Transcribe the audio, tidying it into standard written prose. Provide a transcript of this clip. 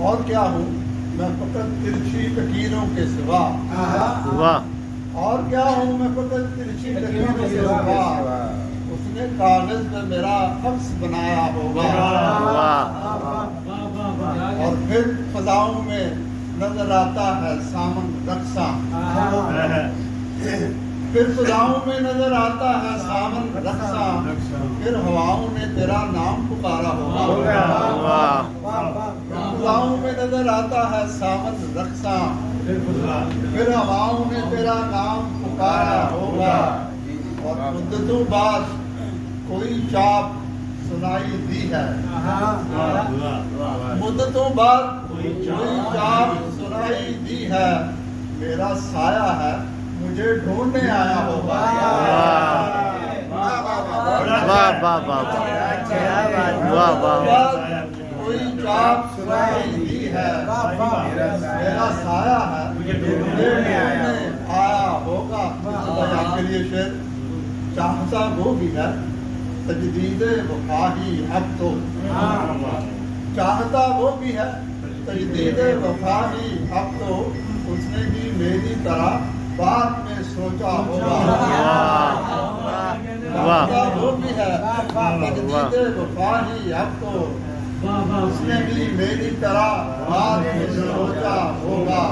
اور کیا ہوں میں فقط ترچھی لکیروں کے سوا، واہ اور کیا ہوں میں فقط ترچھی لکیروں کے سوا، اس نے کاغذ میں میرا عکس بنایا ہوگا، اور پھر فضاؤں میں نظر آتا ہے سامن رقصاں، پھر فضاؤں میں نظر آتا ہے سامن رقصاں، پھر ہواؤں نے تیرا نام پکارا ہوگا، فضاؤں میں نظر آتا ہے سامن رقصاں، پھر ہواؤں نے تیرا نام پکارا ہوگا، اور مدتوں بعد کوئی چاپ سنائی دی ہے، مدتوں بعد کوئی چاپ سنائی دی ہے، میرا سایہ ہے مجھے ڈھونڈنے آیا ہوگا، واہ واہ واہ واہ واہ کوئی چاپ سنائی دی ہے، میرا سایہ ہے مجھے ڈھونڈنے آیا ہوگا۔ بیان کے لیے شعر چاہتا وہ بھی ہے تجدید وفا ہی اب تو، چاہتا وہ بھی ہے تجدید وفا ہی اب تو، اس نے بھی میری طرح بعد میں سوچا ہوگا، چاہتا وہ بھی ہے تجدید وفا ہی اب تو، اس نے بھی میری طرح بعد میں سوچا ہوگا۔